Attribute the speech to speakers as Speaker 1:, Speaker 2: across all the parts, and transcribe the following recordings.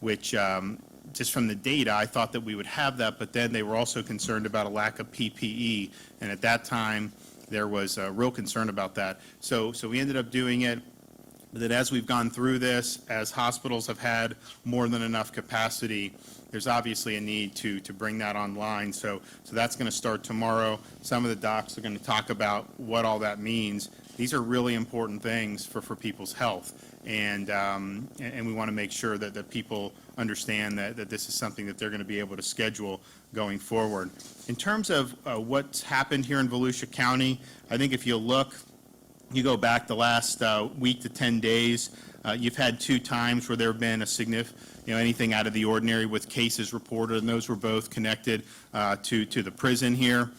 Speaker 1: which just from the data, I thought that we would have that, but then they were also concerned about a lack of PPE, and at that time, there was a real concern about that. So we ended up doing it. But that as we've gone through this, as hospitals have had more than enough capacity, there's obviously a need to bring that online. So that's going to start tomorrow. Some of the docs are going to talk about what all that means. These are really important things for people's health, and we want to make sure that people understand that this is something that they're going to be able to schedule going forward. In terms of what's happened here in Volusia County, I think if you look, you go back the last week to 10 days, you've had 2 times where there have been a anything out of the ordinary with cases reported, and those were both connected to the prison here.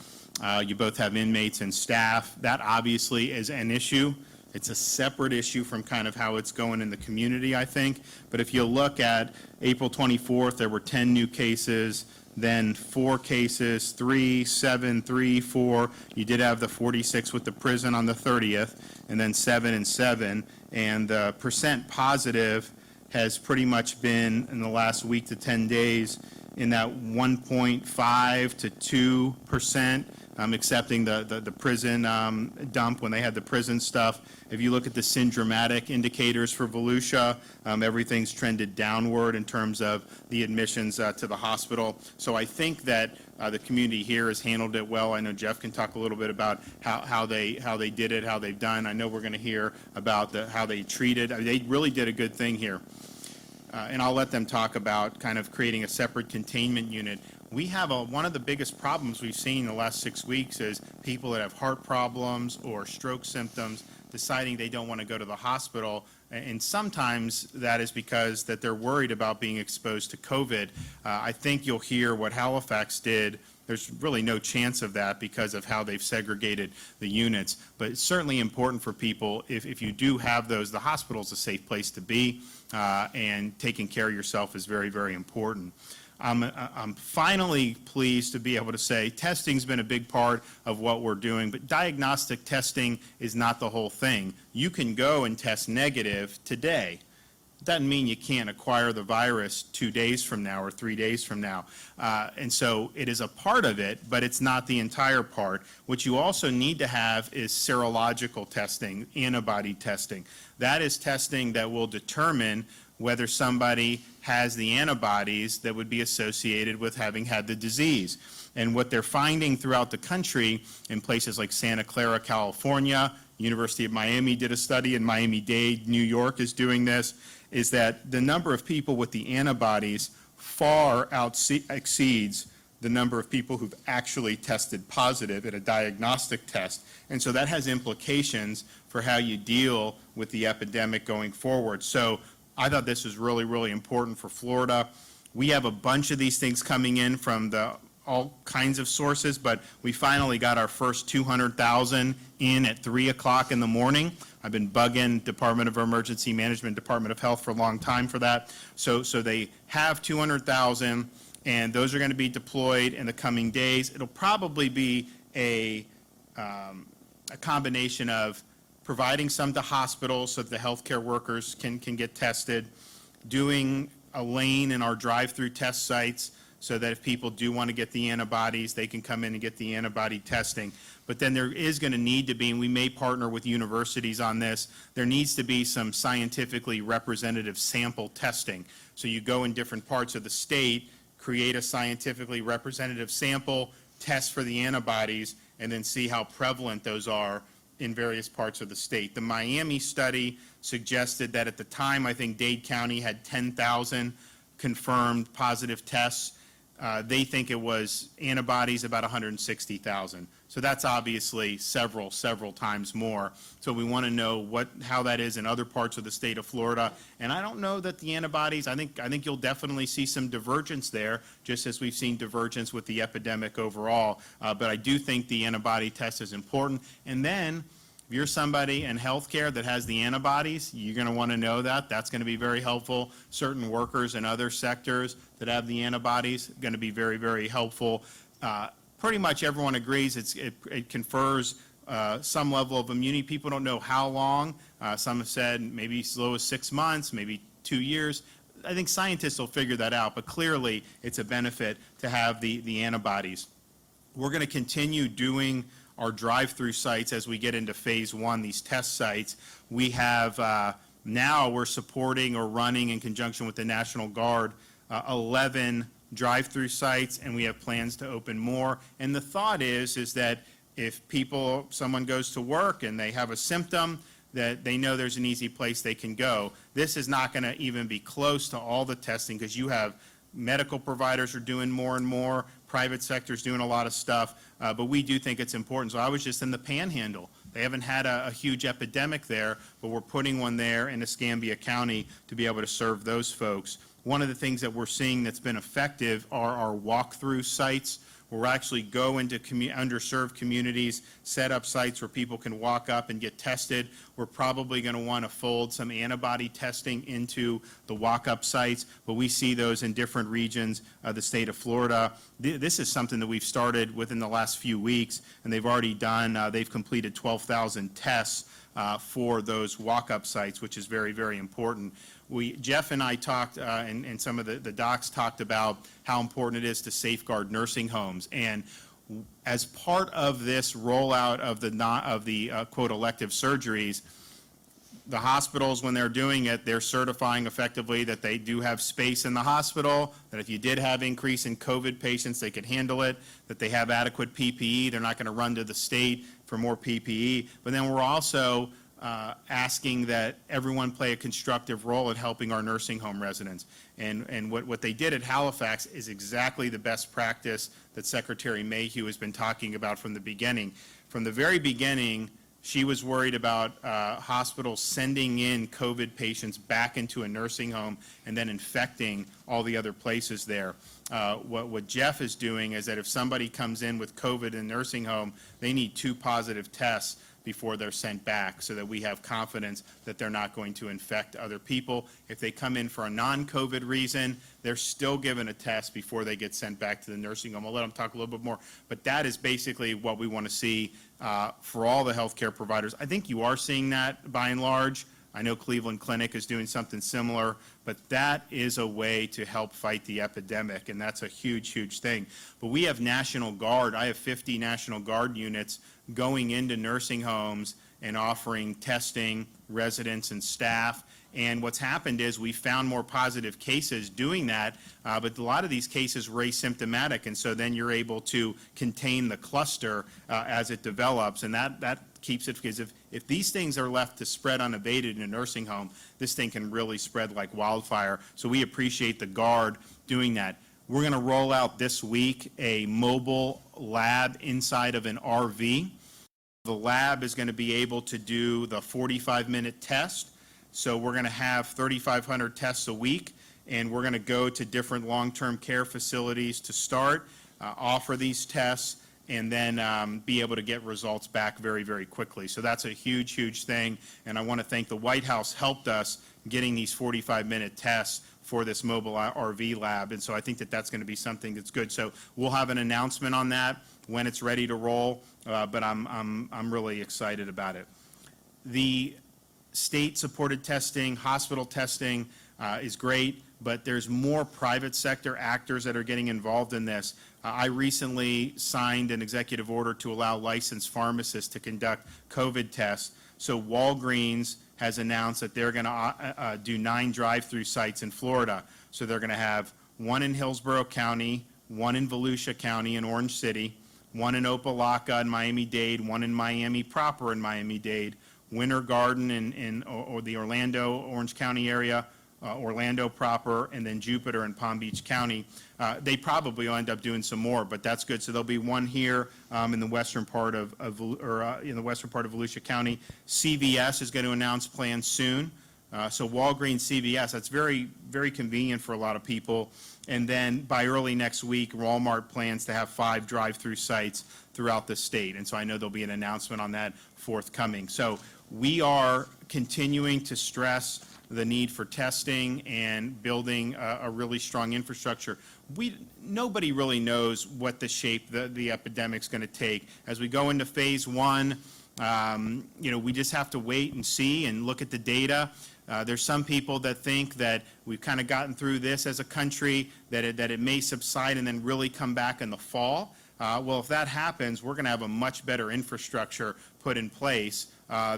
Speaker 1: You both have inmates and staff. That obviously is an issue. It's a separate issue from kind of how it's going in the community, I think. But if you look at April 24th, there were 10 new cases, then 4 cases, 3, 7, 3, 4. You did have the 46 with the prison on the 30th, and then 7 and 7. And the percent positive has pretty much been in the last week to 10 days in that 1.5 to 2%. Accepting the prison dump when they had the prison stuff. If you look at the syndromatic indicators for Volusia, everything's trended downward in terms of the admissions to the hospital. So I think that the community here has handled it well. I know Jeff can talk a little bit about how they did it, how they've done. I know we're going to hear about how they treated. They really did a good thing here. And I'll let them talk about kind of creating a separate containment unit. We have one of the biggest problems we've seen in the last 6 weeks is people that have heart problems or stroke symptoms deciding they don't want to go to the hospital. And sometimes that is because that they're worried about being exposed to COVID. I think you'll hear what Halifax did. There's really no chance of that because of how they've segregated the units. But it's certainly important for people, if you do have those, the hospital's a safe place to be, and taking care of yourself is very, very important. I'm finally pleased to be able to say testing's been a big part of what we're doing, but diagnostic testing is not the whole thing. You can go and test negative today. Doesn't mean you can't acquire the virus 2 days from now or 3 days from now. And so it is a part of it, but it's not the entire part. What you also need to have is serological testing, antibody testing. That is testing that will determine whether somebody has the antibodies that would be associated with having had the disease. And what they're finding throughout the country in places like Santa Clara, California, University of Miami did a study, and Miami-Dade, New York is doing this, is that the number of people with the antibodies far exceeds the number of people who've actually tested positive at a diagnostic test. And so that has implications for how you deal with the epidemic going forward. So I thought this was really, really important for Florida. We have a bunch of these things coming in from all kinds of sources, but we finally got our first 200,000 in at 3 o'clock in the morning. I've been bugging Department of Emergency Management, Department of Health for a long time for that. So they have 200,000, and those are going to be deployed in the coming days. It'll probably be a combination of providing some to hospitals so that the healthcare workers can get tested, doing a lane in our drive-through test sites so that if people do want to get the antibodies, they can come in and get the antibody testing. But then there is going to need to be, and we may partner with universities on this, there needs to be some scientifically representative sample testing. So you go in different parts of the state, create a scientifically representative sample, test for the antibodies, and then see how prevalent those are in various parts of the state. The Miami study suggested that at the time, I think Dade County had 10,000 confirmed positive tests. They think it was antibodies about 160,000. So that's obviously several times more. So we want to know how that is in other parts of the state of Florida. And I don't know that the antibodies, I think you'll definitely see some divergence there, just as we've seen divergence with the epidemic overall. But I do think the antibody test is important. And then if you're somebody in healthcare that has the antibodies, you're going to want to know that. That's going to be very helpful. Certain workers in other sectors that have the antibodies are going to be very, very helpful. Pretty much everyone agrees it confers some level of immunity. People don't know how long. Some have said maybe as low as 6 months, maybe 2 years. I think scientists will figure that out, but clearly it's a benefit to have the antibodies. We're going to continue doing our drive-through sites as we get into phase one, these test sites. We have now we're supporting or running in conjunction with the National Guard 11 drive-through sites, and we have plans to open more. And the thought is that if someone goes to work and they have a symptom, that they know there's an easy place they can go. This is not going to even be close to all the testing, because you have medical providers are doing more and more, private sector's doing a lot of stuff, but we do think it's important. So I was just in the Panhandle. They haven't had a huge epidemic there, but we're putting one there in Escambia County to be able to serve those folks. One of the things that we're seeing that's been effective are our walk-through sites, where we'll actually go into underserved communities, set up sites where people can walk up and get tested. We're probably going to want to fold some antibody testing into the walk-up sites, but we see those in different regions of the state of Florida. This is something that we've started within the last few weeks, and they've already done, they've completed 12,000 tests for those walk-up sites, which is very, very important. Jeff and I talked, and some of the docs talked about how important it is to safeguard nursing homes. And as part of this rollout of the quote elective surgeries, the hospitals, when they're doing it, they're certifying effectively that they do have space in the hospital, that if you did have increase in COVID patients, they could handle it, that they have adequate PPE, they're not going to run to the state for more PPE. But then we're also asking that everyone play a constructive role in helping our nursing home residents. And what they did at Halifax is exactly the best practice that Secretary Mayhew has been talking about from the beginning. From the very beginning, she was worried about hospitals sending in COVID patients back into a nursing home and then infecting all the other places there. What Jeff is doing is that if somebody comes in with COVID in a nursing home, they need 2 positive tests before they're sent back, so that we have confidence that they're not going to infect other people. If they come in for a non-COVID reason, they're still given a test before they get sent back to the nursing home. I'll let them talk a little bit more, but that is basically what we want to see for all the healthcare providers. I think you are seeing that by and large. I know Cleveland Clinic is doing something similar, but that is a way to help fight the epidemic, and that's a huge, huge thing. But we have National Guard. I have 50 National Guard units going into nursing homes and offering testing, residents and staff. And what's happened is we found more positive cases doing that, but a lot of these cases were asymptomatic, and so then you're able to contain the cluster as it develops, and that keeps it, because if these things are left to spread unabated in a nursing home, this thing can really spread like wildfire. So we appreciate the Guard doing that. We're going to roll out this week a mobile lab inside of an RV. The lab is going to be able to do the 45-minute test. So we're going to have 3,500 tests a week, and we're going to go to different long-term care facilities to start, offer these tests, and then be able to get results back very, very quickly. So that's a huge, huge thing, and I want to thank the White House helped us getting these 45-minute tests for this mobile RV lab, and so I think that that's going to be something that's good. So we'll have an announcement on that when it's ready to roll, but I'm really excited about it. The state-supported testing, hospital testing is great, but there's more private sector actors that are getting involved in this. I recently signed an executive order to allow licensed pharmacists to conduct COVID tests. So Walgreens has announced that they're going to do 9 drive-through sites in Florida. So they're going to have one in Hillsborough County, one in Volusia County in Orange City, one in Opelika in Miami-Dade, one in Miami proper in Miami-Dade, Winter Garden or the Orlando, Orange County area, Orlando proper, and then Jupiter and Palm Beach County. They probably will end up doing some more, but that's good. So there'll be one here in the western part of Volusia County. CVS is going to announce plans soon. So Walgreens, CVS, that's very, very convenient for a lot of people. And then by early next week, Walmart plans to have 5 drive-through sites throughout the state. And so I know there'll be an announcement on that forthcoming. So we are continuing to stress the need for testing and building a really strong infrastructure. Nobody really knows what the shape the epidemic's going to take. As we go into phase 1, we just have to wait and see and look at the data. There's some people that think that we've kind of gotten through this as a country, that it may subside and then really come back in the fall. Well, if that happens, we're going to have a much better infrastructure put in place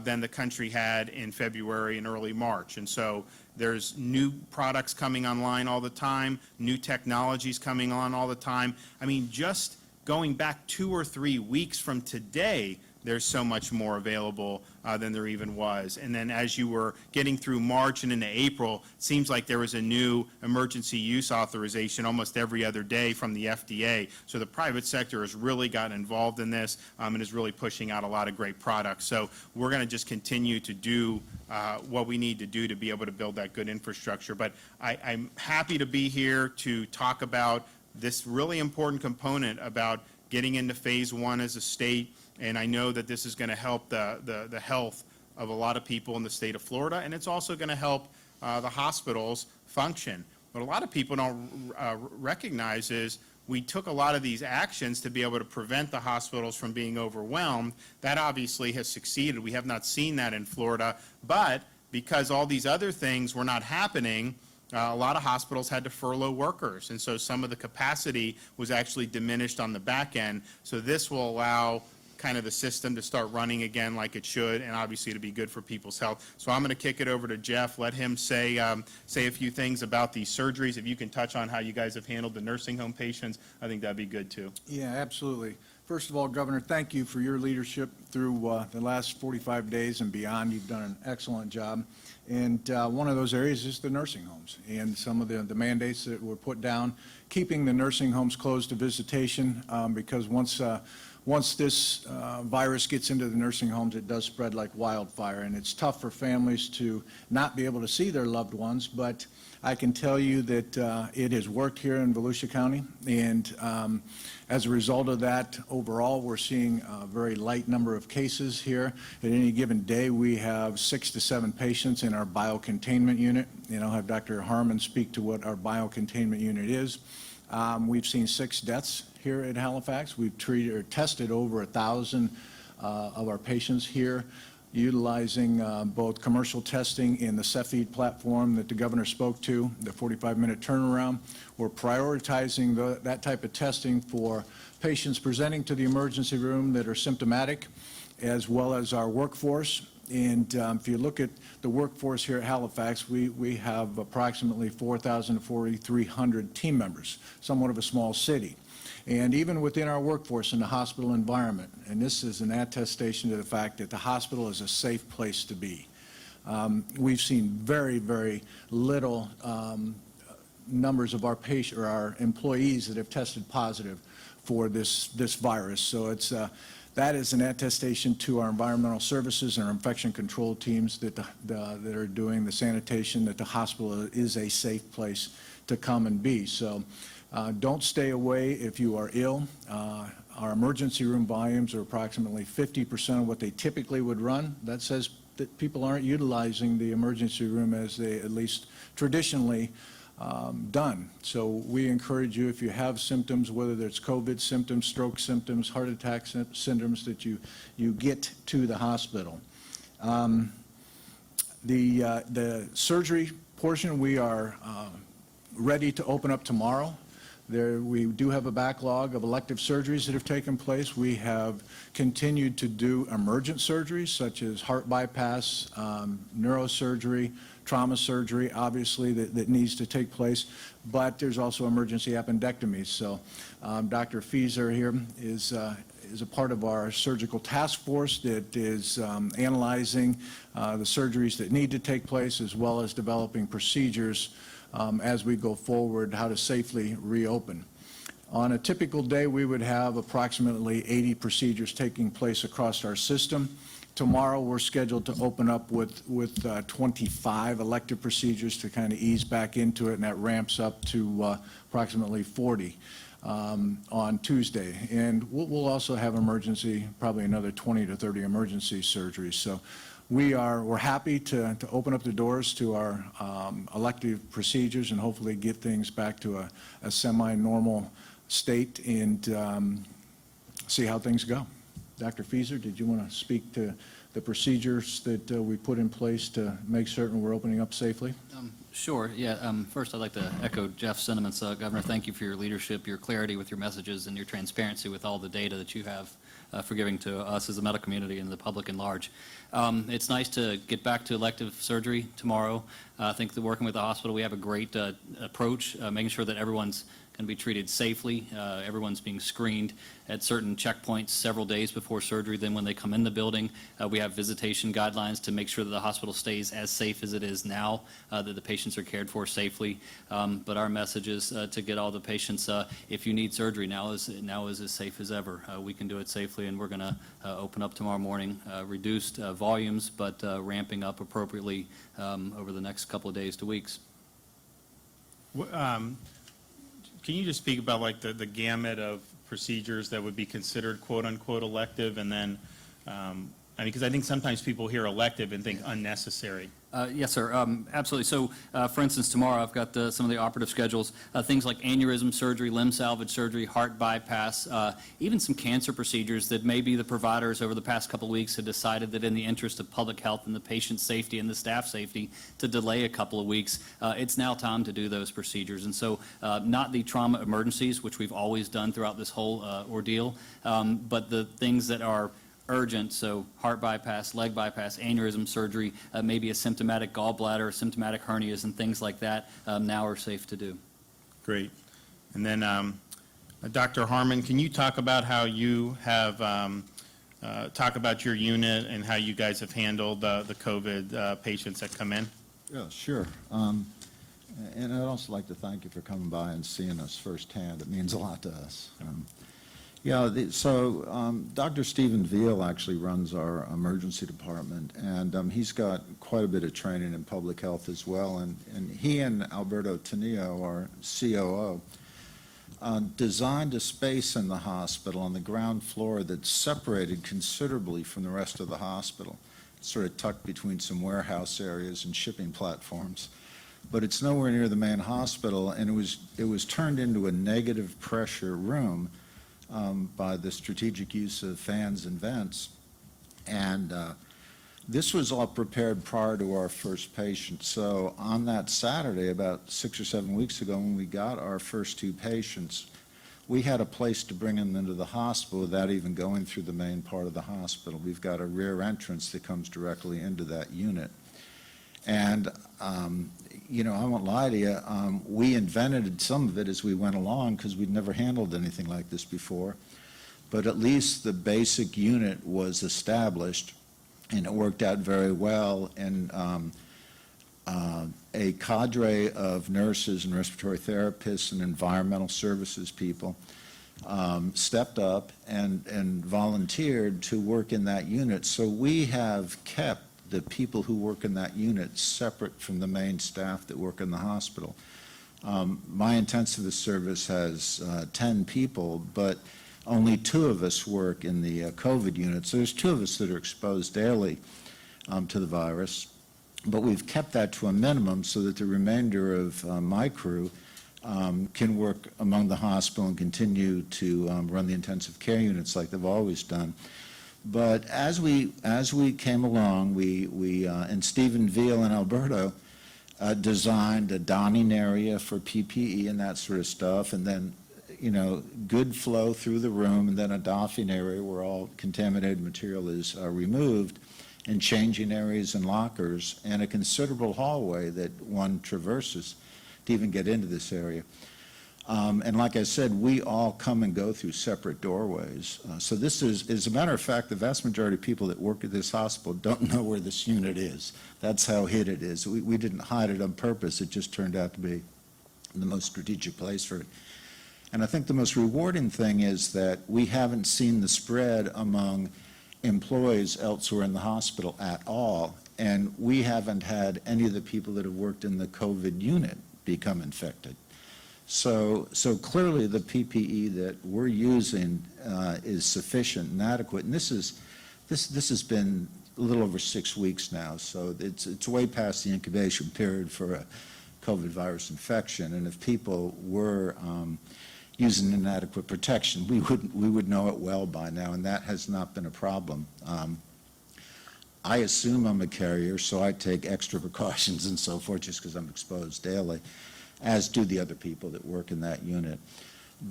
Speaker 1: than the country had in February and early March. And so there's new products coming online all the time, new technologies coming on all the time. I mean, just going back 2 or 3 weeks from today, there's so much more available than there even was. And then as you were getting through March and into April, it seems like there was a new emergency use authorization almost every other day from the FDA. So the private sector has really gotten involved in this and is really pushing out a lot of great products. So we're going to just continue to do what we need to do to be able to build that good infrastructure. But I'm happy to be here to talk about this really important component about getting into phase 1 as a state. And I know that this is going to help the health of a lot of people in the state of Florida, and it's also going to help the hospitals function. What a lot of people don't recognize is we took a lot of these actions to be able to prevent the hospitals from being overwhelmed. That obviously has succeeded. We have not seen that in Florida, but because all these other things were not happening, a lot of hospitals had to furlough workers, and so some of the capacity was actually diminished on the back end. So this will allow kind of the system to start running again like it should, and obviously to be good for people's health. So I'm going to kick it over to Jeff, let him say a few things about these surgeries. If you can touch on how you guys have handled the nursing home patients, I think that'd be good too.
Speaker 2: Yeah, absolutely. First of all, Governor, thank you for your leadership through the last 45 days and beyond. You've done an excellent job. And one of those areas is the nursing homes and some of the mandates that were put down, keeping the nursing homes closed to visitation because once this virus gets into the nursing homes, it does spread like wildfire, and it's tough for families to not be able to see their loved ones. But I can tell you that it has worked here in Volusia County, and as a result of that, overall, we're seeing a very light number of cases here. At any given day, we have 6 to 7 patients in our biocontainment unit. I'll have Dr. Harmon speak to what our biocontainment unit is. We've seen 6 deaths here at Halifax. We've treated or tested over 1,000 of our patients here, utilizing both commercial testing in the Cepheid platform that the governor spoke to, the 45-minute turnaround. We're prioritizing that type of testing for patients presenting to the emergency room that are symptomatic, as well as our workforce. And if you look at the workforce here at Halifax, we have approximately 4,000 to 4,300 team members, somewhat of a small city. And even within our workforce in the hospital environment, and this is an attestation to the fact that the hospital is a safe place to be. We've seen very, very little numbers of our patients or our employees that have tested positive for this virus. So that is an attestation to our environmental services and our infection control teams that are doing the sanitation, that the hospital is a safe place to come and be. So don't stay away if you are ill. Our emergency room volumes are approximately 50% of what they typically would run. That says that people aren't utilizing the emergency room as they at least traditionally done. So we encourage you, if you have symptoms, whether it's COVID symptoms, stroke symptoms, heart attack syndromes, that you get to the hospital. The surgery portion, we are ready to open up tomorrow. We do have a backlog of elective surgeries that have taken place. We have continued to do emergent surgeries such as heart bypass, neurosurgery, trauma surgery, obviously, that needs to take place. But there's also emergency appendectomies. So Dr. Fieser here is a part of our surgical task force that is analyzing the surgeries that need to take place, as well as developing procedures as we go forward, how to safely reopen. On a typical day, we would have approximately 80 procedures taking place across our system. Tomorrow, we're scheduled to open up with 25 elective procedures to kind of ease back into it, and that ramps up to approximately 40 on Tuesday. And we'll also have probably another 20 to 30 emergency surgeries. So we're happy to open up the doors to our elective procedures and hopefully get things back to a semi-normal state and see how things go. Dr. Fieser, did you want to speak to the procedures that we put in place to make certain we're opening up safely?
Speaker 3: Sure, yeah. First, I'd like to echo Jeff's sentiments. Governor, thank you for your leadership, your clarity with your messages, and your transparency with all the data that you have for giving to us as a medical community and the public in large. It's nice to get back to elective surgery tomorrow. I think that working with the hospital, we have a great approach, making sure that everyone's going to be treated safely. Everyone's being screened at certain checkpoints several days before surgery. Then when they come in the building, we have visitation guidelines to make sure that the hospital stays as safe as it is now, that the patients are cared for safely. But our message is to get all the patients, if you need surgery, now is as safe as ever. We can do it safely, and we're going to open up tomorrow morning, reduced volumes, but ramping up appropriately over the next couple of days to weeks.
Speaker 1: Can you just speak about like the gamut of procedures that would be considered quote unquote elective, and then, because I think sometimes people hear elective and think unnecessary.
Speaker 3: Yes, sir. Absolutely. So, for instance, tomorrow I've got some of the operative schedules, things like aneurysm surgery, limb salvage surgery, heart bypass, even some cancer procedures that maybe the providers over the past couple of weeks have decided that in the interest of public health and the patient safety and the staff safety to delay a couple of weeks. It's now time to do those procedures. And so not the trauma emergencies, which we've always done throughout this whole ordeal, but the things that are urgent, so heart bypass, leg bypass, aneurysm surgery, maybe a symptomatic gallbladder, symptomatic hernias, and things like that now are safe to do.
Speaker 1: Great. And then, Dr. Harmon, can you talk about how you have, talk about your unit and how you guys have handled the COVID patients that come in?
Speaker 4: Yeah, sure. And I'd also like to thank you for coming by and seeing us firsthand. It means a lot to us. Dr. Stephen Veal actually runs our emergency department, and he's got quite a bit of training in public health as well. And he and Alberto Tanillo, our COO, designed a space in the hospital on the ground floor that's separated considerably from the rest of the hospital. It's sort of tucked between some warehouse areas and shipping platforms. But it's nowhere near the main hospital, and it was turned into a negative pressure room by the strategic use of fans and vents. And this was all prepared prior to our first patient. So on that Saturday, about 6 or 7 weeks ago, when we got our first 2 patients, we had a place to bring them into the hospital without even going through the main part of the hospital. We've got a rear entrance that comes directly into that unit. And I won't lie to you, we invented some of it as we went along because we'd never handled anything like this before. But at least the basic unit was established, and it worked out very well. And a cadre of nurses and respiratory therapists and environmental services people stepped up and volunteered to work in that unit. So we have kept the people who work in that unit separate from the main staff that work in the hospital. My intensivist service has 10 people, but only 2 of us work in the COVID unit. So there's 2 of us that are exposed daily to the virus. But we've kept that to a minimum so that the remainder of my crew can work among the hospital and continue to run the intensive care units like they've always done. But as we came along, and Stephen Veal and Alberto designed a donning area for PPE and that sort of stuff, and then, good flow through the room, and then a doffing area where all contaminated material is removed, and changing areas and lockers, and a considerable hallway that one traverses to even get into this area. And like I said, we all come and go through separate doorways. So this is, as a matter of fact, the vast majority of people that work at this hospital don't know where this unit is. That's how hid it is. We didn't hide it on purpose. It just turned out to be the most strategic place for it. And I think the most rewarding thing is that we haven't seen the spread among employees elsewhere in the hospital at all. And we haven't had any of the people that have worked in the COVID unit become infected. So clearly the PPE that we're using is sufficient and adequate. And this has been a little over 6 weeks now, so it's way past the incubation period for a COVID virus infection. And if people were using inadequate protection, we would know it well by now, and that has not been a problem. I assume I'm a carrier, so I take extra precautions and so forth just because I'm exposed daily, as do the other people that work in that unit.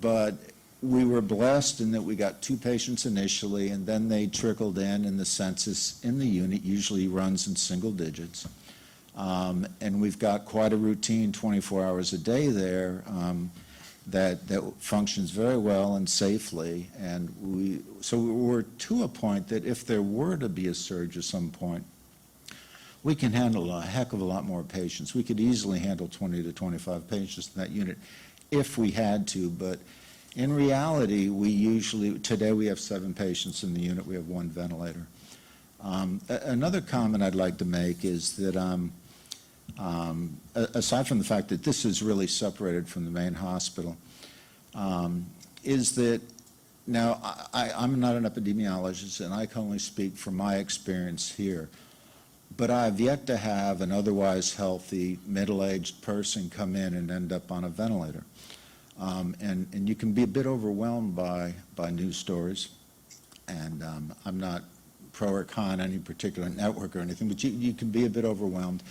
Speaker 4: But we were blessed in that we got 2 patients initially, and then they trickled in, and the census in the unit usually runs in single digits. And we've got quite a routine 24 hours a day there that functions very well and safely. And so we're to a point that if there were to be a surge at some point, we can handle a heck of a lot more patients. We could easily handle 20 to 25 patients in that unit if we had to, but in reality, today we have 7 patients in the unit, we have 1 ventilator. Another comment I'd like to make is that aside from the fact that this is really separated from the main hospital, is that now I'm not an epidemiologist and I can only speak from my experience here, but I've yet to have an otherwise healthy middle-aged person come in and end up on a ventilator. And you can be a bit overwhelmed by news stories, and I'm not pro or con any particular network or anything, but you can be a bit overwhelmed.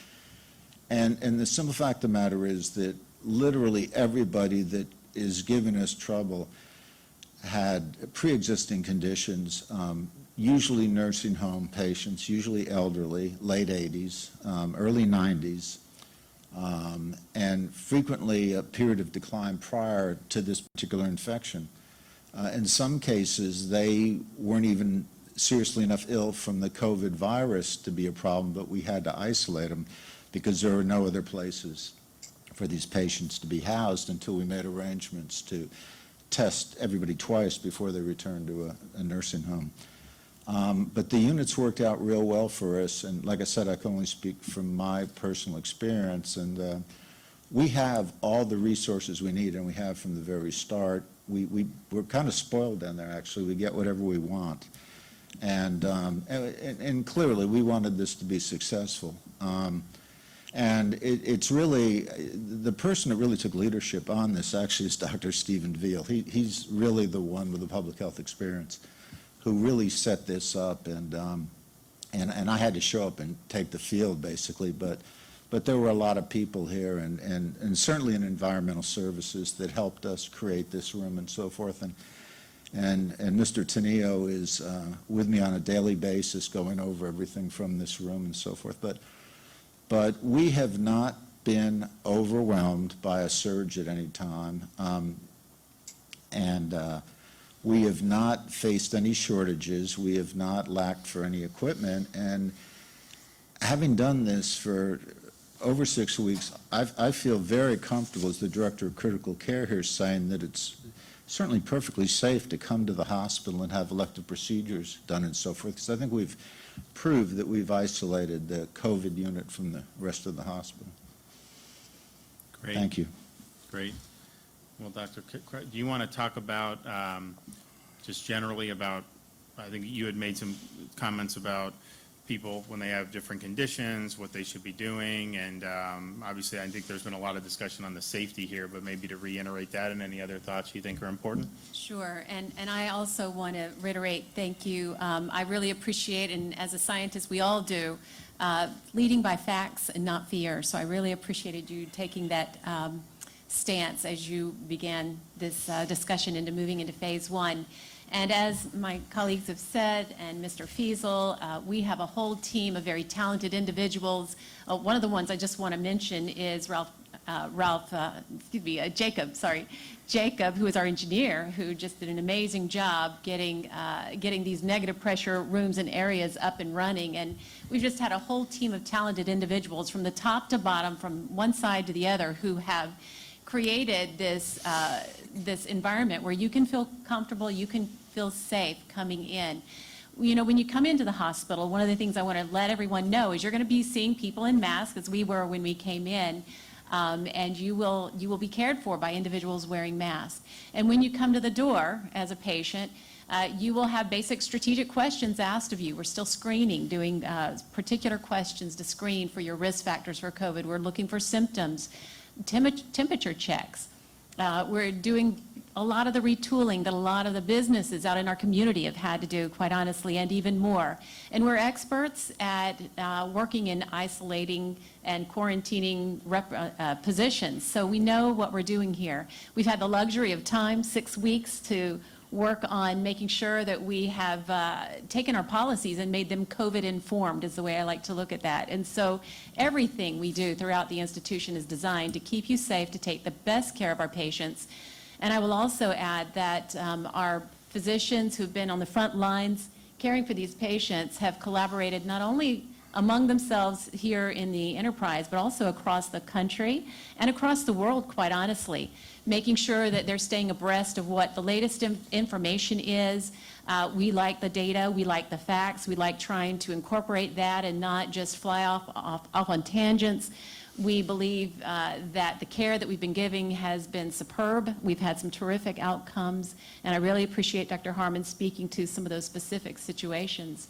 Speaker 4: And the simple fact of the matter is that literally everybody that is giving us trouble had pre-existing conditions, usually nursing home patients, usually elderly, late 80s, early 90s, and frequently a period of decline prior to this particular infection. In some cases, they weren't even seriously enough ill from the COVID virus to be a problem, but we had to isolate them because there were no other places for these patients to be housed until we made arrangements to test everybody twice before they returned to a nursing home. But the units worked out real well for us, and like I said, I can only speak from my personal experience, and we have all the resources we need, and we have from the very start. We're kind of spoiled down there, actually. We get whatever we want. And clearly, we wanted this to be successful. And it's really, the person that really took leadership on this actually is Dr. Stephen Veal. He's really the one with the public health experience who really set this up, and I had to show up and take the field, basically, but there were a lot of people here, and certainly in environmental services that helped us create this room and so forth, and Mr. Tenio is with me on a daily basis going over everything from this room and so forth, but we have not been overwhelmed by a surge at any time, and we have not faced any shortages. We have not lacked for any equipment. And having done this for over 6 weeks, I feel very comfortable as the Director of Critical Care here saying that it's certainly perfectly safe to come to the hospital and have elective procedures done and so forth, because I think we've proved that we've isolated the COVID unit from the rest of the hospital.
Speaker 1: Great.
Speaker 4: Thank you.
Speaker 1: Great. Well, Dr. Do you want to talk about, just generally about, I think you had made some comments about people when they have different conditions, what they should be doing, and obviously I think there's been a lot of discussion on the safety here, but maybe to reiterate that and any other thoughts you think are important?
Speaker 5: Sure, and I also want to reiterate, thank you. I really appreciate, and as a scientist, we all do, leading by facts and not fear. So I really appreciated you taking that stance as you began this discussion into moving into phase 1. And as my colleagues have said, and Mr. Fiesel, we have a whole team of very talented individuals. One of the ones I just want to mention is Jacob, who is our engineer, who just did an amazing job getting these negative pressure rooms and areas up and running. And we've just had a whole team of talented individuals from the top to bottom, from one side to the other, who have created this environment where you can feel comfortable, you can feel safe coming in. You know, when you come into the hospital, one of the things I want to let everyone know is you're going to be seeing people in masks, as we were when we came in, and you will be cared for by individuals wearing masks. And when you come to the door as a patient, you will have basic strategic questions asked of you. We're still screening, doing particular questions to screen for your risk factors for COVID. We're looking for symptoms, temperature checks. We're doing a lot of the retooling that a lot of the businesses out in our community have had to do, quite honestly, and even more. And we're experts at working in isolating and quarantining positions, so we know what we're doing here. We've had the luxury of time, 6 weeks, to work on making sure that we have taken our policies and made them COVID-informed, is the way I like to look at that. And so everything we do throughout the institution is designed to keep you safe, to take the best care of our patients. And I will also add that our physicians who've been on the front lines caring for these patients have collaborated not only among themselves here in the enterprise, but also across the country and across the world, quite honestly, making sure that they're staying abreast of what the latest information is. We like the data, we like the facts, we like trying to incorporate that and not just fly off on tangents. We believe that the care that we've been giving has been superb. We've had some terrific outcomes, and I really appreciate Dr. Harmon speaking to some of those specific situations.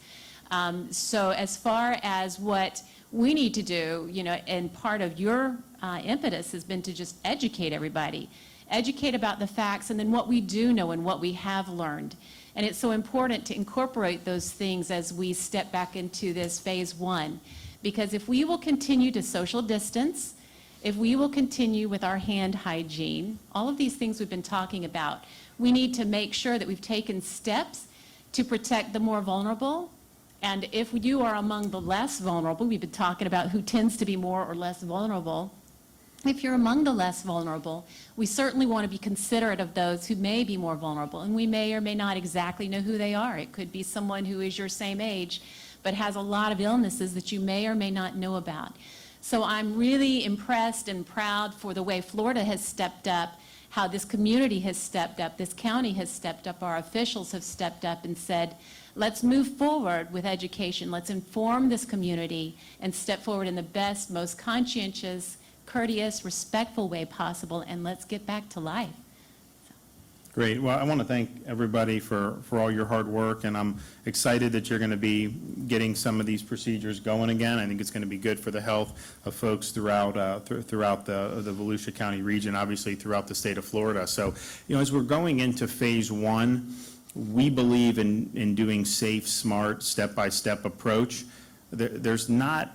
Speaker 5: So as far as what we need to do, you know, and part of your impetus has been to just educate everybody, educate about the facts and then what we do know and what we have learned. And it's so important to incorporate those things as we step back into this phase 1. Because if we will continue to social distance, if we will continue with our hand hygiene, all of these things we've been talking about, we need to make sure that we've taken steps to protect the more vulnerable. And if you are among the less vulnerable, we've been talking about who tends to be more or less vulnerable. If you're among the less vulnerable, we certainly want to be considerate of those who may be more vulnerable, and we may or may not exactly know who they are. It could be someone who is your same age, but has a lot of illnesses that you may or may not know about. So I'm really impressed and proud for the way Florida has stepped up, how this community has stepped up, this county has stepped up, our officials have stepped up and said, let's move forward with education, let's inform this community and step forward in the best, most conscientious, courteous, respectful way possible, and let's get back to life.
Speaker 1: Great. Well, I want to thank everybody for all your hard work, and I'm excited that you're going to be getting some of these procedures going again. I think it's going to be good for the health of folks throughout throughout the Volusia County region, obviously throughout the state of Florida. So, you know, as we're going into phase 1, we believe in doing safe, smart, step-by-step approach. There's not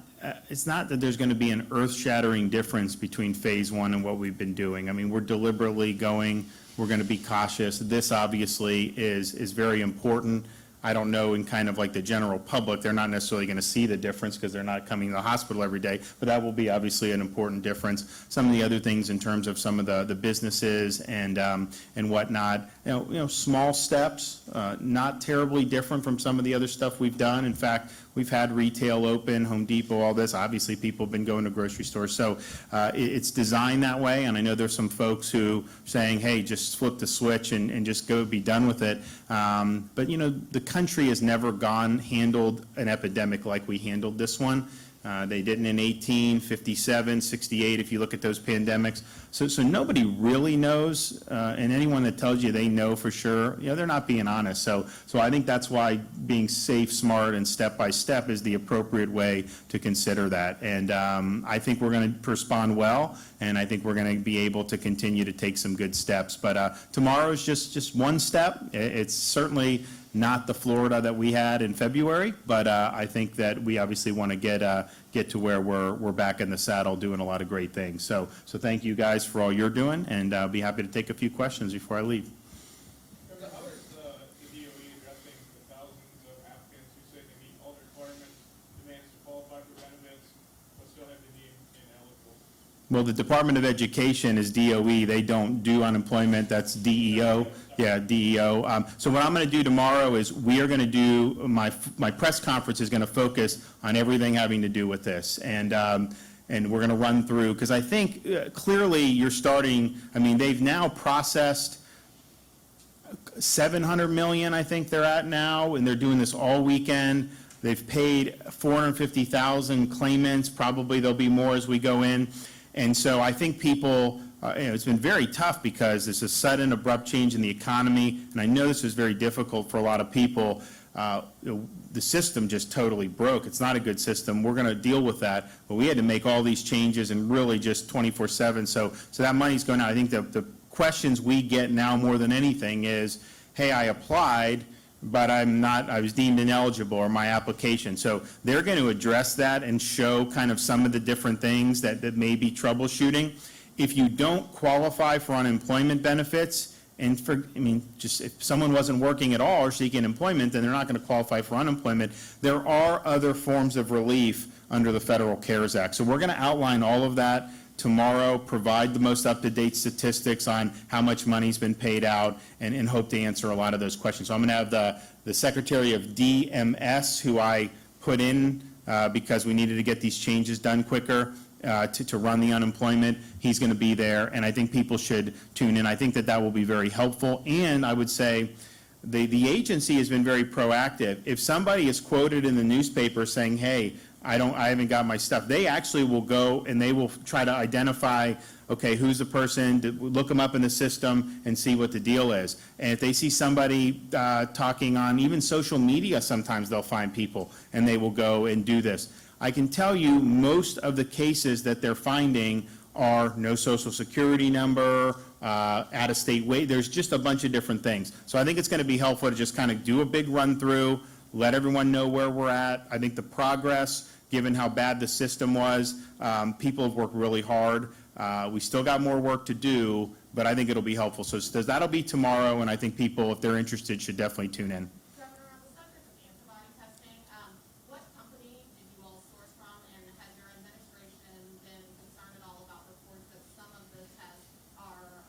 Speaker 1: it's not that there's going to be an earth-shattering difference between phase 1 and what we've been doing. I mean, we're deliberately going, we're going to be cautious. This obviously is very important. I don't know, in kind of like the general public, they're not necessarily going to see the difference because they're not coming to the hospital every day, but that will be obviously an important difference. Some of the other things in terms of some of the businesses and whatnot, you know, small steps, not terribly different from some of the other stuff we've done. In fact, we've had retail open, Home Depot, all this. Obviously, people have been going to grocery stores. So it's designed that way, and I know there's some folks who are saying, hey, just flip the switch and just go be done with it. But, you know, the country has never handled an epidemic like we handled this one. They didn't in 18, 57, 68, if you look at those pandemics. So nobody really knows, and anyone that tells you they know for sure, you know, they're not being honest. So I think that's why being safe, smart, and step-by-step is the appropriate way to consider that. And I think we're going to respond well, and I think we're going to be able to continue to take some good steps. But tomorrow is just one step. It's certainly not the Florida that we had in February, but I think that we obviously want to get to where we're back in the saddle doing a lot of great things. So thank you guys for all you're doing, and I'll be happy to take a few questions before I leave.
Speaker 6: How is the DOE addressing the thousands of applicants who say they meet all the requirements, demands to qualify for benefits, but still have to be ineligible?
Speaker 1: Well, the Department of Education is DOE. They don't do unemployment. That's DEO. Yeah, DEO. So what I'm going to do tomorrow is we are going to do, my press conference is going to focus on everything having to do with this. And we're going to run through, because I think clearly you're starting, I mean, they've now processed 700 million, I think they're at now, and they're doing this all weekend. They've paid 450,000 claimants. Probably there'll be more as we go in. And so I think people, you know, it's been very tough because there's a sudden abrupt change in the economy, and I know this was very difficult for a lot of people. The system just totally broke. It's not a good system. We're going to deal with that, but we had to make all these changes and really just 24/7. So that money's going out. I think the questions we get now more than anything is, hey, I applied, but I was deemed ineligible, or my application. So they're going to address that and show kind of some of the different things that may be troubleshooting. If you don't qualify for unemployment benefits, and just if someone wasn't working at all or seeking employment, then they're not going to qualify for unemployment. There are other forms of relief under the Federal CARES Act. So we're going to outline all of that tomorrow, provide the most up-to-date statistics on how much money's been paid out, and hope to answer a lot of those questions. So I'm going to have the Secretary of DMS, who I put in because we needed to get these changes done quicker, to run the unemployment. He's going to be there, and I think people should tune in. I think that will be very helpful, and I would say the agency has been very proactive. If somebody is quoted in the newspaper saying, hey, I haven't got my stuff, they actually will go and they will try to identify, okay, who's the person, look them up in the system and see what the deal is. And if they see somebody talking on even social media, sometimes they'll find people and they will go and do this. I can tell you most of the cases that they're finding are no social security number, out-of-state weight. There's just a bunch of different things. So I think it's going to be helpful to just kind of do a big run-through, let everyone know where we're at. I think the progress, given how bad the system was, people have worked really hard. We still got more work to do, but I think it'll be helpful. So that'll be tomorrow, and I think people, if they're interested, should definitely tune in.
Speaker 7: Governor, on the subject of antibody testing, what company did you all source from, and has your administration been concerned at all about reports that some of the tests are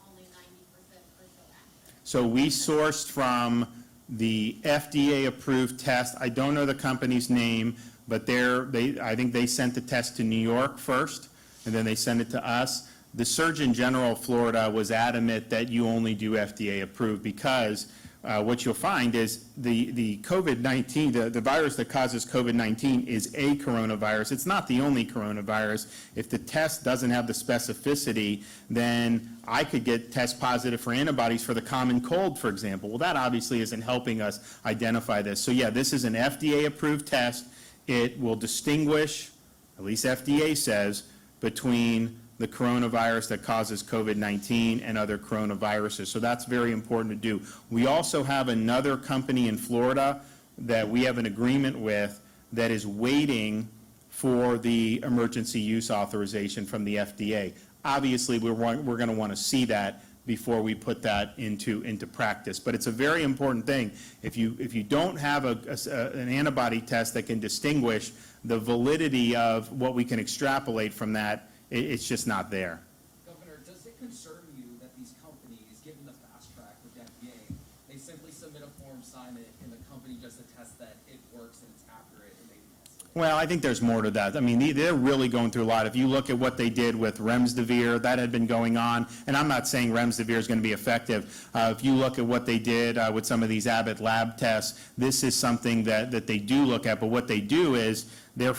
Speaker 7: only 90% or so accurate?
Speaker 1: So we sourced from the FDA-approved test. I don't know the company's name, but I think they sent the test to New York first, and then they sent it to us. The Surgeon General of Florida was adamant that you only do FDA-approved because what you'll find is the COVID-19, the virus that causes COVID-19 is a coronavirus. It's not the only coronavirus. If the test doesn't have the specificity, then I could get test positive for antibodies for the common cold, for example. Well, that obviously isn't helping us identify this. So yeah, this is an FDA-approved test. It will distinguish, at least FDA says, between the coronavirus that causes COVID-19 and other coronaviruses. So that's very important to do. We also have another company in Florida that we have an agreement with that is waiting for the emergency use authorization from the FDA. Obviously, we're going to want to see that before we put that into practice. But it's a very important thing. If you don't have an antibody test that can distinguish the validity of what we can extrapolate from that, it's just not there.
Speaker 8: Governor, does it concern you that these companies, given the fast track with FDA, they simply submit a form, sign it, and the company just attests that it works and it's accurate and they test it?
Speaker 1: Well, I think there's more to that. I mean, they're really going through a lot. If you look at what they did with Remdesivir, that had been going on, and I'm not saying Remdesivir is going to be effective. If you look at what they did with some of these Abbott lab tests, this is something that they do look at, but what they do is they're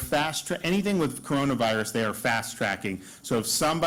Speaker 1: anything with coronavirus, they are fast tracking. So if some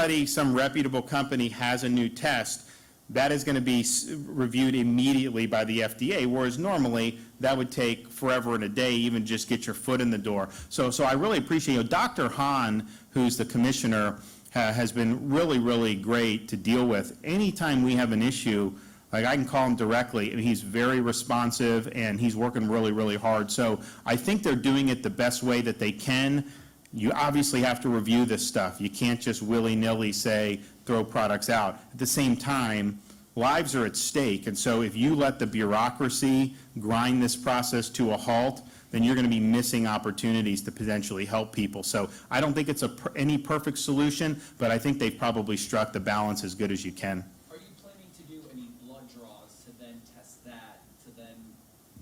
Speaker 1: reputable company has a new test, that is going to be reviewed immediately by the FDA, whereas normally that would take forever and a day, even just get your foot in the door. So I really appreciate, Dr. Hahn, who's the commissioner, has been really, really great to deal with. Anytime we have an issue, like I can call him directly, and he's very responsive, and he's working really, really hard. So I think they're doing it the best way that they can. You obviously have to review this stuff. You can't just willy-nilly say, throw products out. At the same time, lives are at stake, and so if you let the bureaucracy grind this process to a halt, then you're going to be missing opportunities to potentially help people. So I don't think it's any perfect solution, but I think they've probably struck the balance as good as you can.
Speaker 8: Are you planning to do any blood draws to then test that, to then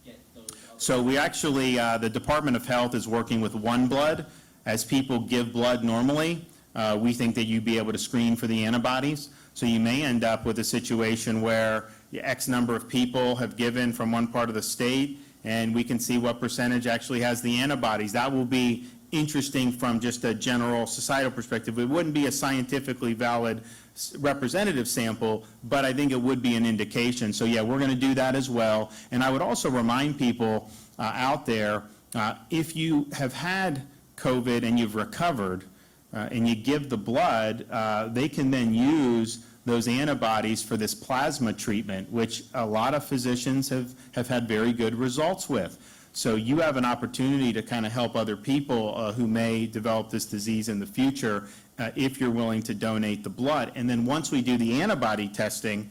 Speaker 8: get those other?
Speaker 1: So we actually, the Department of Health is working with OneBlood. As people give blood normally, we think that you'd be able to screen for the antibodies. So you may end up with a situation where X number of people have given from one part of the state, and we can see what percentage actually has the antibodies. That will be interesting from just a general societal perspective. It wouldn't be a scientifically valid representative sample, but I think it would be an indication. So yeah, we're going to do that as well. And I would also remind people out there, if you have had COVID and you've recovered, and you give the blood, they can then use those antibodies for this plasma treatment, which a lot of physicians have had very good results with. So you have an opportunity to kind of help other people who may develop this disease in the future if you're willing to donate the blood. And then once we do the antibody testing,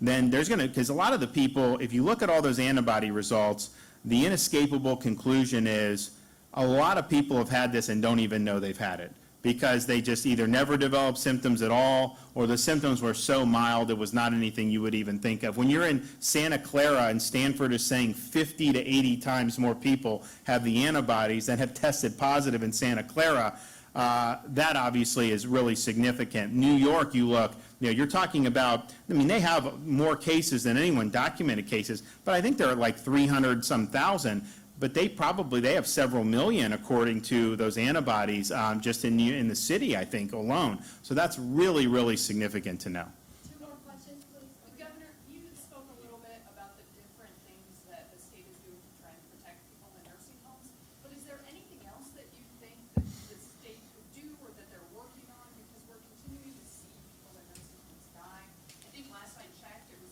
Speaker 1: then there's going to, because a lot of the people, if you look at all those antibody results, the inescapable conclusion is a lot of people have had this and don't even know they've had it, because they just either never developed symptoms at all, or the symptoms were so mild it was not anything you would even think of. When you're in Santa Clara and Stanford is saying 50 to 80 times more people have the antibodies that have tested positive in Santa Clara, that obviously is really significant. New York, you're talking about, I mean, they have more cases than anyone, documented cases, but I think there are like 300-some thousand. But they have several million, according to those antibodies, just in the city, I think, alone. So that's really, really significant to know.
Speaker 7: Two more questions, please. Governor, you spoke a little bit about the different things that the state is doing to try and protect people in nursing homes, but is there anything else that you think that the state could do or that they're working on? Because we're continuing to see people in nursing homes die. I think last I checked, it was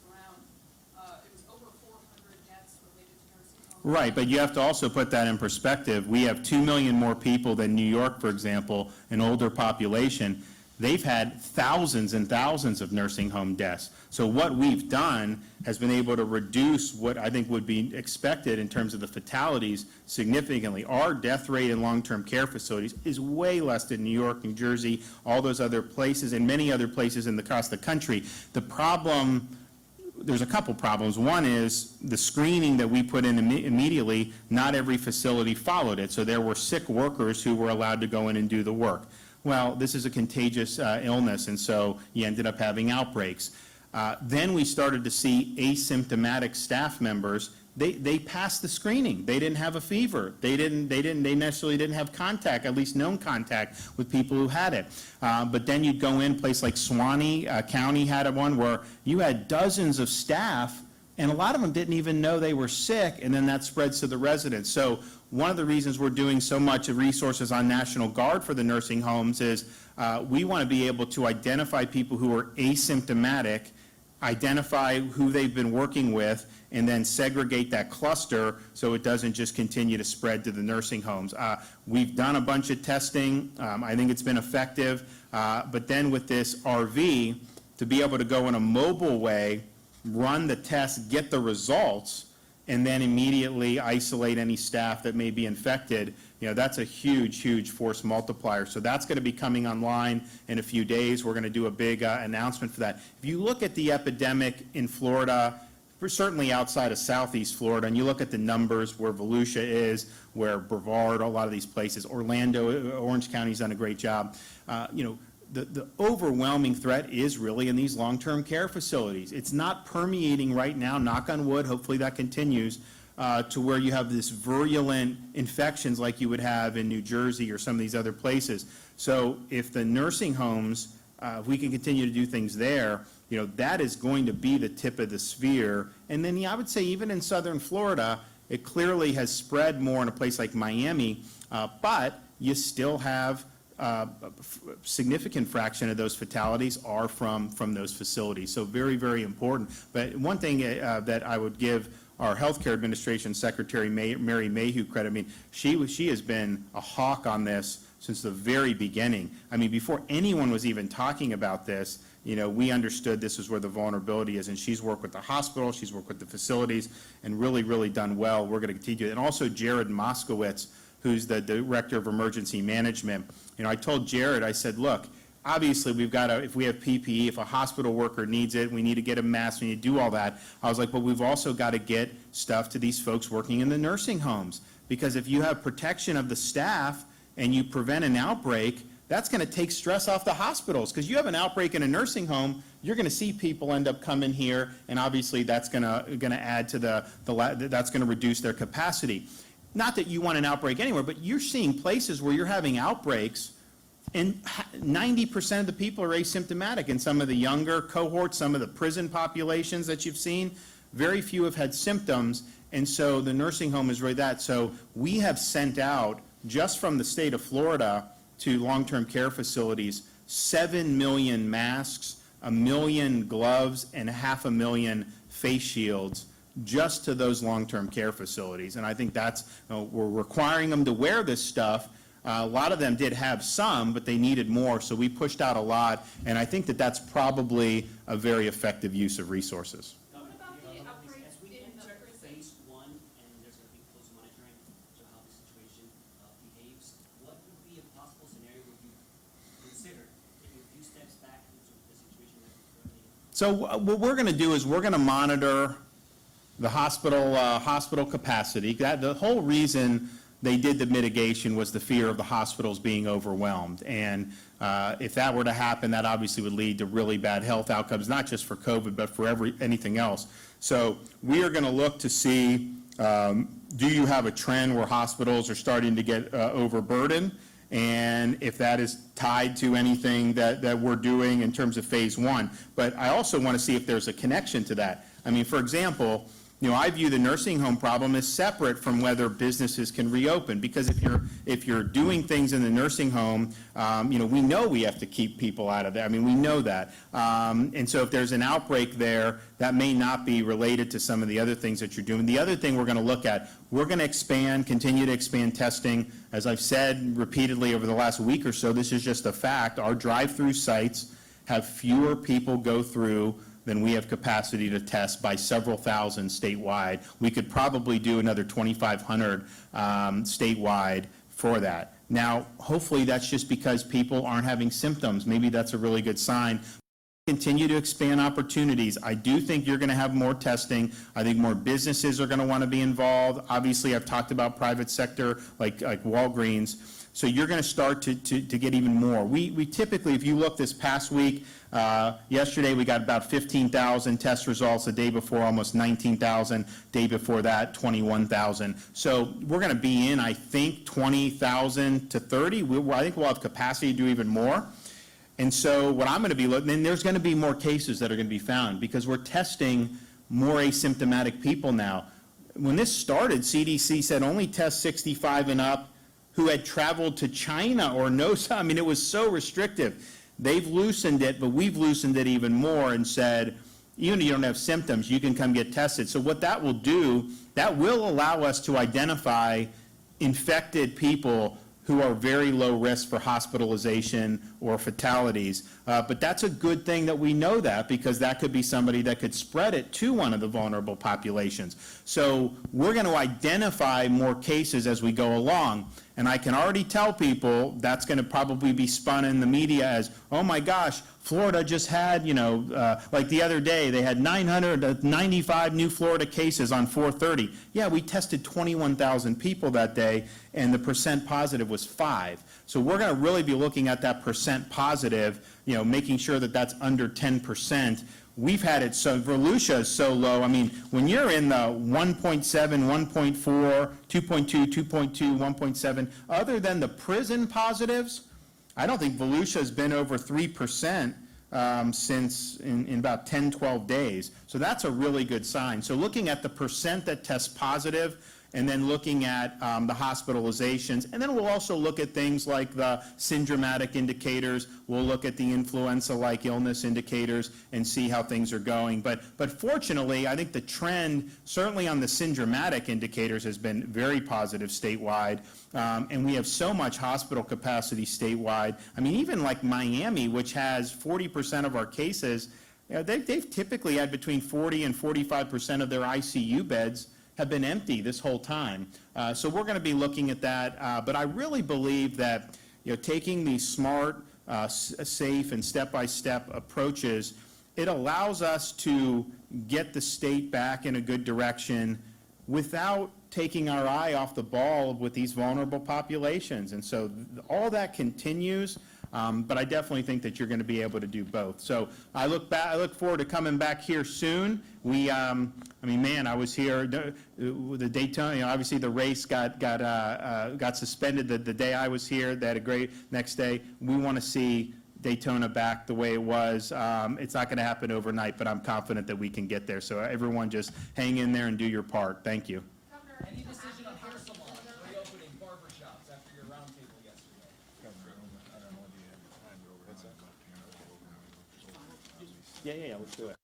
Speaker 7: over 400 deaths related to nursing homes.
Speaker 1: Right, but you have to also put that in perspective. We have 2 million more people than New York, for example, an older population. They've had thousands and thousands of nursing home deaths. So what we've done has been able to reduce what I think would be expected in terms of the fatalities significantly. Our death rate in long-term care facilities is way less than New York, New Jersey, all those other places, and many other places across the country. The problem, there's a couple problems. One is the screening that we put in immediately, not every facility followed it. So there were sick workers who were allowed to go in and do the work. Well, this is a contagious illness, and so you ended up having outbreaks. Then we started to see asymptomatic staff members. They passed the screening. They didn't have a fever. They necessarily didn't have contact, at least known contact, with people who had it. But then you'd go in, a place like Suwannee County had one where you had dozens of staff, and a lot of them didn't even know they were sick, and then that spreads to the residents. So one of the reasons we're doing so much of resources on National Guard for the nursing homes is we want to be able to identify people who are asymptomatic, identify who they've been working with, and then segregate that cluster so it doesn't just continue to spread to the nursing homes. We've done a bunch of testing. I think it's been effective. But then with this RV, to be able to go in a mobile way, run the test, get the results, and then immediately isolate any staff that may be infected, that's a huge, huge force multiplier. So that's going to be coming online in a few days. We're going to do a big announcement for that. If you look at the epidemic in Florida, we're certainly outside of Southeast Florida, and you look at the numbers where Volusia is, where Brevard, a lot of these places, Orlando, Orange County's done a great job. The overwhelming threat is really in these long-term care facilities. It's not permeating right now, knock on wood, hopefully that continues, to where you have this virulent infections like you would have in New Jersey or some of these other places. So if the nursing homes, if we can continue to do things there, that is going to be the tip of the spear. And then, I would say even in southern Florida, it clearly has spread more in a place like Miami, but you still have a significant fraction of those fatalities are from those facilities. So very, very important. But one thing that I would give our Healthcare Administration Secretary Mary Mayhew credit, I mean, she has been a hawk on this since the very beginning. I mean, before anyone was even talking about this, we understood this is where the vulnerability is, and she's worked with the hospital, she's worked with the facilities, and really, really done well. We're going to continue. And also Jared Moskowitz, who's the Director of Emergency Management. I told Jared, I said, look, obviously we've got to, if we have PPE, if a hospital worker needs it, we need to get a mask, we need to do all that. I was like, but we've also got to get stuff to these folks working in the nursing homes. Because if you have protection of the staff and you prevent an outbreak, that's going to take stress off the hospitals. Because you have an outbreak in a nursing home, you're going to see people end up coming here, and obviously that's going to add to that's going to reduce their capacity. Not that you want an outbreak anywhere, but you're seeing places where you're having outbreaks and 90% of the people are asymptomatic. In some of the younger cohorts, some of the prison populations that you've seen, very few have had symptoms, and so the nursing home is really that. So we have sent out, just from the state of Florida to long-term care facilities, 7 million masks, 1 million gloves and 500,000 face shields just to those long-term care facilities. And I think that's, we're requiring them to wear this stuff. A lot of them did have some, but they needed more, so we pushed out a lot, and I think that that's probably a very effective use of resources.
Speaker 7: What about the outbreaks
Speaker 9: As we
Speaker 7: in the
Speaker 9: enter
Speaker 7: prison?
Speaker 9: phase one, and there's going to be close monitoring to how the situation behaves, what would be a possible scenario would you consider taking a few steps back into the situation that we're currently in?
Speaker 1: So what we're going to do is we're going to monitor the hospital capacity. The whole reason they did the mitigation was the fear of the hospitals being overwhelmed. And if that were to happen, that obviously would lead to really bad health outcomes, not just for COVID, but for anything else. So we are going to look to see, do you have a trend where hospitals are starting to get overburdened? And if that is tied to anything that we're doing in terms of phase one. But I also want to see if there's a connection to that. I mean, for example, I view the nursing home problem as separate from whether businesses can reopen, because if you're doing things in the nursing home, we know we have to keep people out of there. I mean, we know that. And so if there's an outbreak there, that may not be related to some of the other things that you're doing. The other thing we're going to look at, we're going to continue to expand testing. As I've said repeatedly over the last week or so, this is just a fact. Our drive-through sites have fewer people go through than we have capacity to test by several thousand statewide. We could probably do another 2,500 statewide for that. Now, hopefully that's just because people aren't having symptoms. Maybe that's a really good sign. Continue to expand opportunities. I do think you're going to have more testing. I think more businesses are going to want to be involved. Obviously, I've talked about private sector like Walgreens. So you're going to start to get even more. We typically, if you look this past week, yesterday we got about 15,000 test results. The day before, almost 19,000. Day before that, 21,000. So we're going to be in, I think, 20,000 to 30. I think we'll have capacity to do even more. And so what I'm going to be looking, and there's going to be more cases that are going to be found because we're testing more asymptomatic people now. When this started, CDC said only test 65 and up who had traveled to China or I mean, it was so restrictive. They've loosened it, but we've loosened it even more and said, even if you don't have symptoms, you can come get tested. So what that will do, that will allow us to identify infected people who are very low risk for hospitalization or fatalities. But that's a good thing that we know that, because that could be somebody that could spread it to one of the vulnerable populations. So we're going to identify more cases as we go along. And I can already tell people that's going to probably be spun in the media as, oh my gosh, Florida just had, like the other day, they had 995 new Florida cases on 4/30. Yeah, we tested 21,000 people that day, and the percent positive was 5. So we're going to really be looking at that percent positive, making sure that that's under 10%. We've had it so, Volusia is so low. I mean, when you're in the 1.7, 1.4, 2.2, 2.2, 1.7, other than the prison positives, I don't think Volusia has been over 3% since in about 10, 12 days. So that's a really good sign. So looking at the percent that test positive, and then looking at the hospitalizations. And then we'll also look at things like the syndromatic indicators. We'll look at the influenza-like illness indicators and see how things are going. But fortunately, I think the trend, certainly on the syndromatic indicators, has been very positive statewide. And we have so much hospital capacity statewide. I mean, even like Miami, which has 40% of our cases, they've typically had between 40 and 45% of their ICU beds have been empty this whole time. So we're going to be looking at that. But I really believe that taking these smart, safe, and step-by-step approaches, it allows us to get the state back in a good direction without taking our eye off the ball with these vulnerable populations. And so all that continues. But I definitely think that you're going to be able to do both. So I look forward to coming back here soon. I was here, the Daytona, obviously the race got suspended the day I was here. They had a great next day. We want to see Daytona back the way it was. It's not going to happen overnight, but I'm confident that we can get there. So everyone just hang in there and do your part. Thank you.
Speaker 7: Governor,
Speaker 8: Any decision on hair salons reopening barbershops after your roundtable yesterday?
Speaker 10: Yeah, let's do it.